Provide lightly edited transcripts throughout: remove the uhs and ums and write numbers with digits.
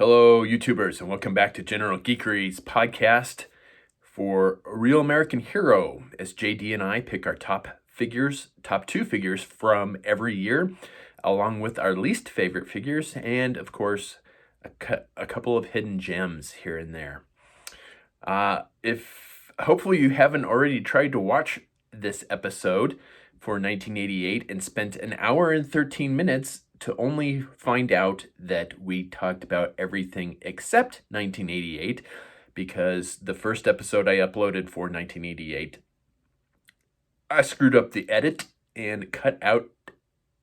Hello, YouTubers, and welcome back to General Geekery's podcast for A Real American Hero, as JD and I pick our top two figures from every year, along with our least favorite figures, and of course, a couple of hidden gems here and there. If hopefully you haven't already tried to watch this episode for 1988 and spent an hour and 13 minutes to only find out that we talked about everything except 1988, because the first episode I uploaded for 1988, I screwed up the edit and cut out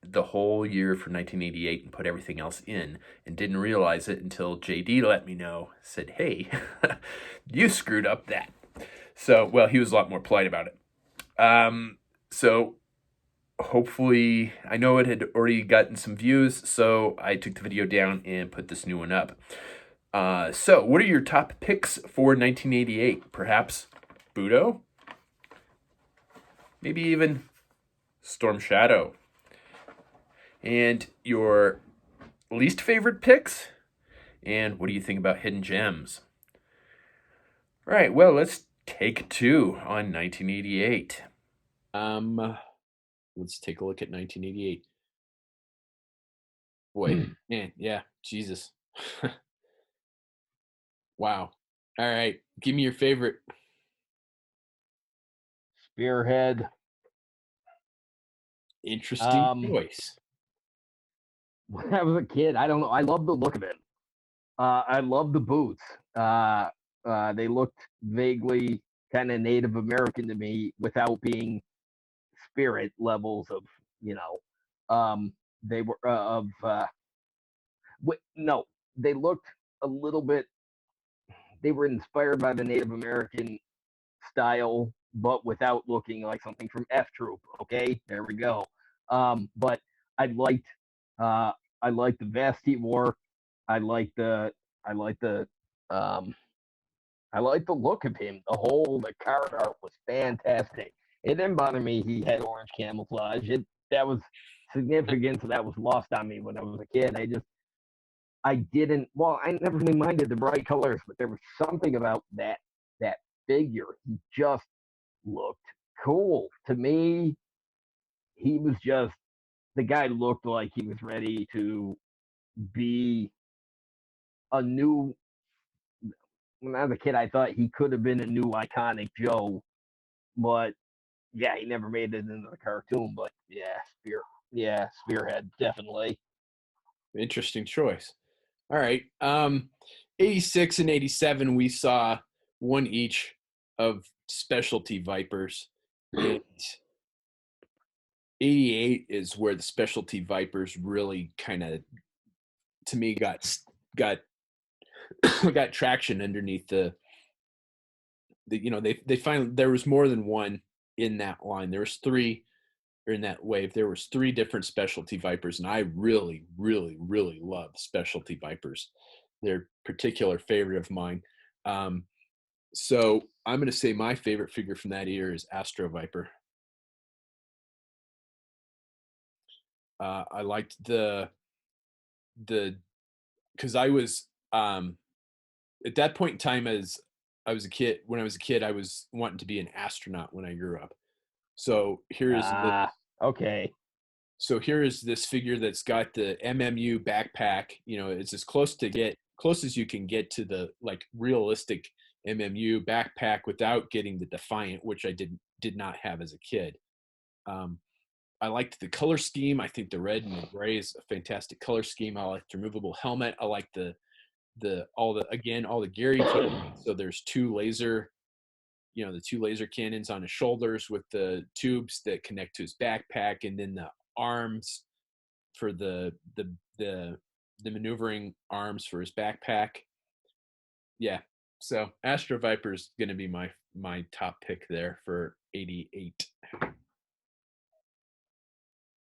the whole year for 1988 and put everything else in, and didn't realize it until JD let me know, said, "Hey, you screwed up that." So, well, he was a lot more polite about it. So hopefully, I know it had already gotten some views, so I took the video down and put this new one up. So what are your top picks for 1988? Perhaps Budo? Maybe even Storm Shadow. And your least favorite picks? And what do you think about hidden gems? All right, well, let's take two on 1988. Let's take a look at 1988. Boy, man, yeah, Jesus. Wow. All right, give me your favorite. Spearhead. Interesting choice. When I was a kid, I don't know. I love the look of it. I love the boots. They looked vaguely kind of Native American to me without being spirit levels of, they were no, they looked a little bit, they were inspired by the Native American style, but without looking like something from F Troop. Okay, there we go. But I liked the vest he wore. I liked the I liked the I liked the look of him. The card art was fantastic. It didn't bother me he had orange camouflage. That was significant, so that was lost on me when I was a kid. I never really minded the bright colors, but there was something about that figure. He just looked cool. To me, he was just the guy looked like he was ready to be a new. When I was a kid, I thought he could have been a new iconic Joe, but yeah, he never made it into the cartoon. But Spearhead, definitely. Interesting choice. All right. 86 and 87, we saw one each of specialty Vipers. And 88 is where the specialty Vipers really kind of, to me, got got traction underneath the they finally, there was more than one in that line. There was three, or in that wave, there was three different specialty Vipers, and I really, really, really love specialty Vipers. They're a particular favorite of mine. So I'm going to say my favorite figure from that year is Astro Viper. I liked the because I was at that point in time, as I was a kid, when I was a kid, I was wanting to be an astronaut when I grew up. So here is okay. So here is this figure that's got the MMU backpack. It's as close as you can get to the like realistic MMU backpack without getting the Defiant, which I did not have as a kid. I liked the color scheme. I think the red and the gray is a fantastic color scheme. I like the removable helmet. I like all the Gary cannons. So there's the two laser cannons on his shoulders with the tubes that connect to his backpack, and then the arms for the maneuvering arms for his backpack. Yeah. So Astro Viper is going to be my top pick there for 88.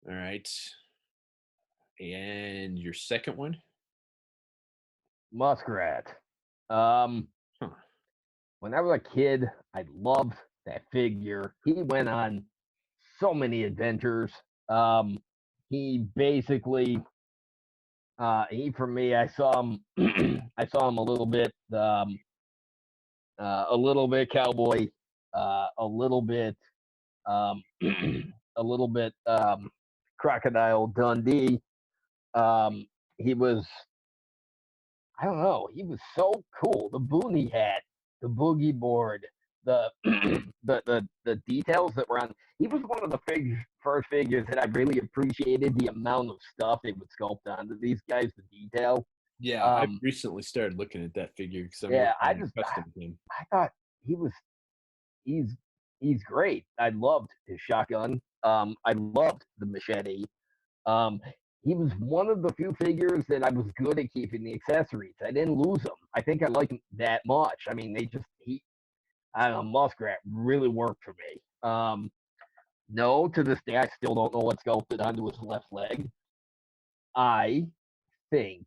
All right. And your second one? Muskrat. When I was a kid, I loved that figure. He went on so many adventures. He basically He for me, I saw him. I saw him a little bit cowboy, a little bit, um, a little bit crocodile Dundee. He was, I don't know, he was so cool. The boonie hat, the boogie board, the the details that were on. He was one of the first figures that I really appreciated the amount of stuff they would sculpt onto these guys, the detail. Yeah, I've Um, recently started looking at that figure because I'm yeah, working on a custom thing. I thought he was he's he's great. I loved his shotgun. I loved the machete. Um, he was one of the few figures that I was good at keeping the accessories. I didn't lose them. I think I liked him that much. I mean, I don't know, Muskrat really worked for me. No, to this day, I still don't know what's sculpted onto his left leg. I think,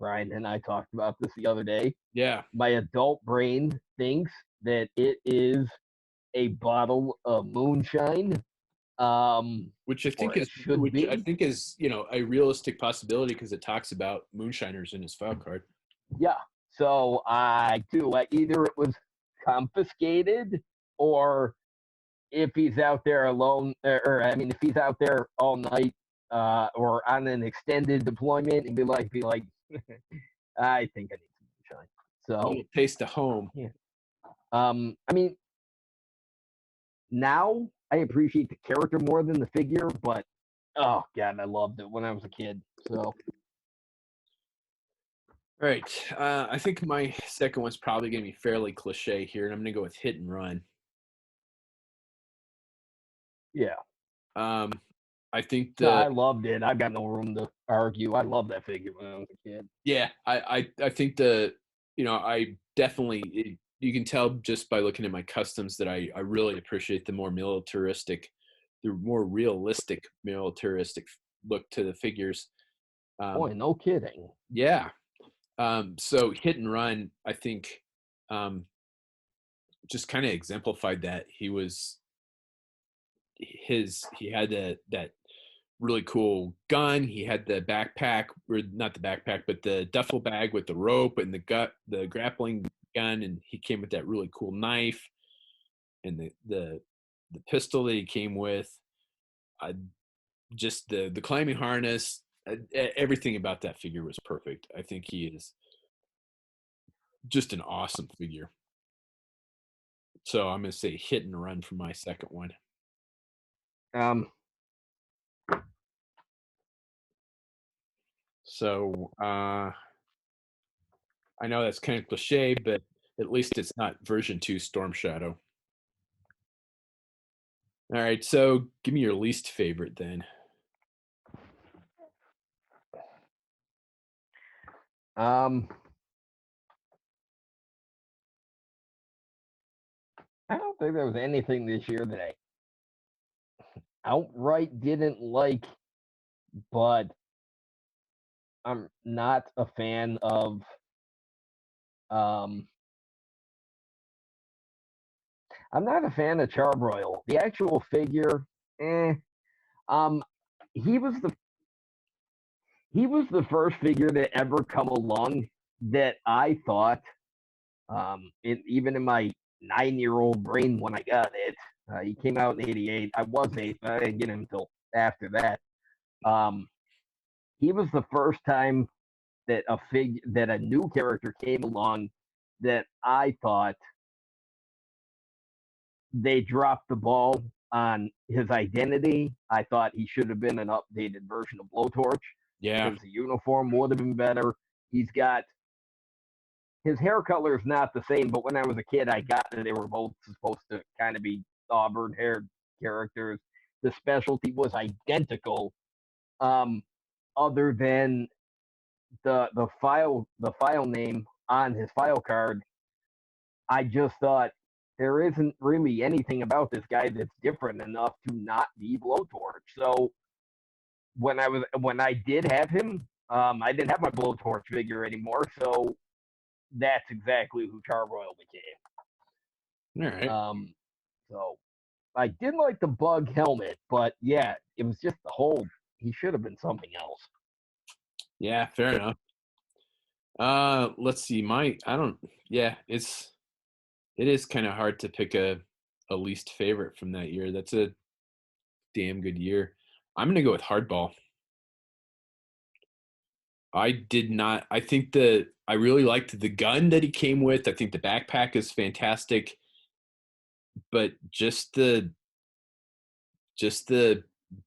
Brian and I talked about this the other day. Yeah, My adult brain thinks that it is a bottle of moonshine, which I think or it is should be. a realistic possibility because it talks about moonshiners in his file card. Yeah. So either it was confiscated, or if he's out there alone, or I mean, if he's out there all night, or on an extended deployment, and be like, I think I need some moonshine. A So little taste of home. yeah. I mean, now I appreciate the character more than the figure, but oh god, I loved it when I was a kid. So Right. I think my second one's probably going to be fairly cliche here, and I'm going to go with Hit and Run. yeah, Um, I think no, I loved it. I've got no room to argue. I loved that figure when I was a kid. I think I definitely, you can tell just by looking at my customs that I really appreciate the more realistic militaristic look to the figures. Boy, no kidding. Yeah. So Hit and Run, I think, just kind of exemplified that. He had that really cool gun. He had the backpack, or not the backpack, but the duffel bag with the rope and the grappling gun, and he came with that really cool knife and the pistol that he came with. I just the climbing harness, everything about that figure was perfect. I think he is just an awesome figure. So I'm going to say Hit and Run for my second one. Um, So I know that's kind of cliche, but at least it's not version 2 Storm Shadow. All right, so give me your least favorite then. um, I don't think there was anything this year that I outright didn't like, but I'm not a fan of. Um, I'm not a fan of Charbroil. The actual figure, eh. Um, he was the he was the first figure that ever come along that I thought, even in my 9-year-old brain when I got it. He came out in '88. I was 8, but I didn't get him until after that. Um, he was the first time that a new character came along that I thought they dropped the ball on his identity. I thought he should have been an updated version of Blowtorch. Yeah. His uniform would have been better. He's got his hair color is not the same, but when I was a kid, I got that they were both supposed to kind of be auburn haired characters. The specialty was identical, um, other than the file name on his file card. I just thought there isn't really anything about this guy that's different enough to not be Blowtorch. So when I did have him, I didn't have my Blowtorch figure anymore. So that's exactly who Charbroil became. All right. So I did like the bug helmet, but yeah, it was just the whole. He should have been something else. Yeah, fair enough. Let's see. It is kind of hard to pick a least favorite from that year. That's a damn good year. I'm gonna go with Hardball. I really liked the gun that he came with. I think the backpack is fantastic, but just the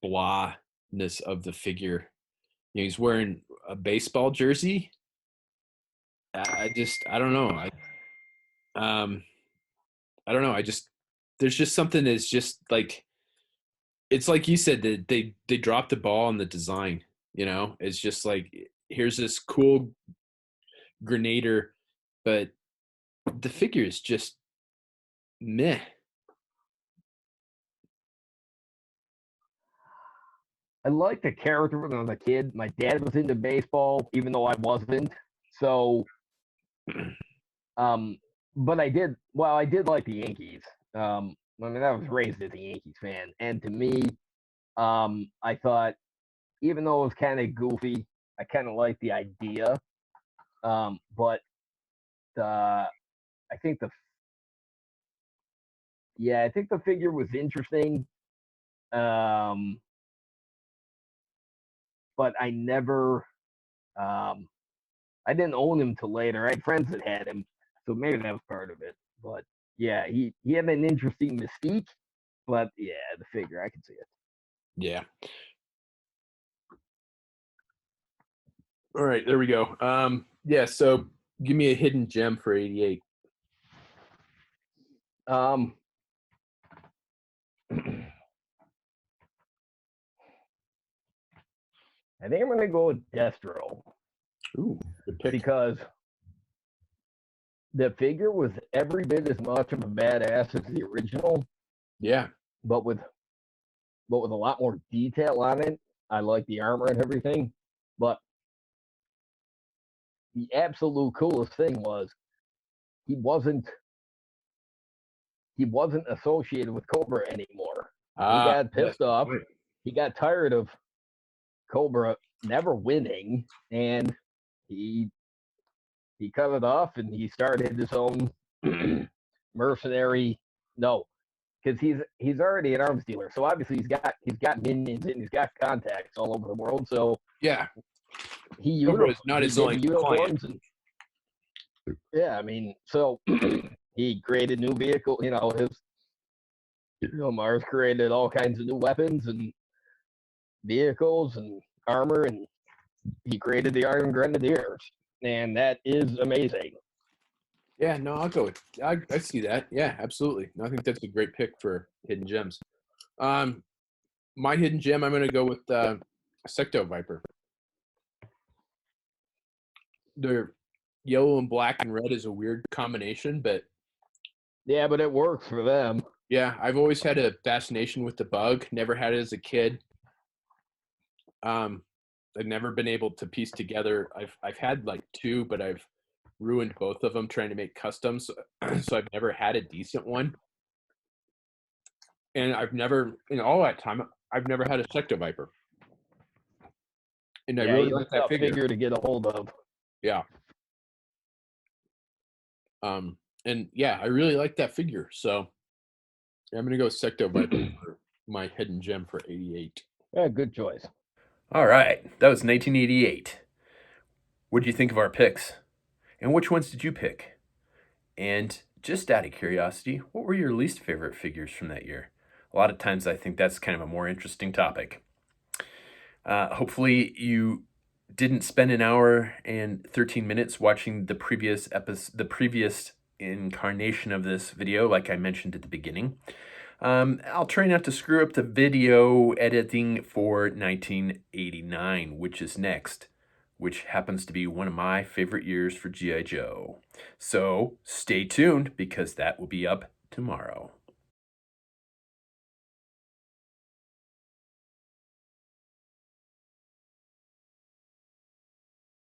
blahness of the figure. He's wearing a baseball jersey. I don't know. Um I don't know. There's just something that's just like, it's like you said, that they dropped the ball on the design. It's just like, here's this cool Grenader, but the figure is just meh. I liked the character when I was a kid. My dad was into baseball, even though I wasn't. So, um, but I did like the Yankees. I mean, I was raised as a Yankees fan, and to me, I thought, even though it was kind of goofy, I kind of liked the idea. But I think I think the figure was interesting. Um, but um, I didn't own him till later. I had friends that had him, so maybe that was part of it. But yeah, he had an interesting mystique. But yeah, the figure, I can see it. Yeah. All right, there we go. Yeah, so give me a hidden gem for 88. Um, I think I'm gonna go with Destro Ooh, good pick. because the figure was every bit as much of a badass as the original, Yeah. but with a lot more detail on it. I like the armor and everything, but the absolute coolest thing was he wasn't associated with Cobra anymore. He got Yes. pissed off. He got tired of Cobra never winning, and he cut it off, and he started his own mercenary. No, because he's already an arms dealer, so obviously he's got minions and he's got contacts all over the world. So Yeah. he Cobra is not his did only client. uniforms, and yeah, I mean, so he created new vehicle. Mars created all kinds of new weapons and vehicles and armor, and he created the Iron Grenadiers, and that is amazing. Yeah, no, I'll go with. I see that. Yeah, absolutely. No, I think that's a great pick for hidden gems. My hidden gem, I'm going to go with Secto Viper. They're yellow and black and red is a weird combination, but Yeah, but it works for them. yeah, I've always had a fascination with the bug. Never had it as a kid. I've never been able to piece together. I've had like two, but I've ruined both of them trying to make customs. So I've never had a decent one. And I've never, in all that time, I've never had a Secto Viper. And I really he's like a that tough figure. to get a hold of. Yeah. And yeah, I really like that figure. So yeah, I'm gonna go Secto Viper for my hidden gem for 88. Yeah, good choice. All right, that was 1988. What did you think of our picks? And which ones did you pick? And just out of curiosity, what were your least favorite figures from that year? A lot of times I think that's kind of a more interesting topic. Hopefully you didn't spend an hour and 13 minutes watching the previous incarnation of this video, like I mentioned at the beginning. I'll try not to screw up the video editing for 1989, which is next, which happens to be one of my favorite years for G.I. Joe. So stay tuned because that will be up tomorrow.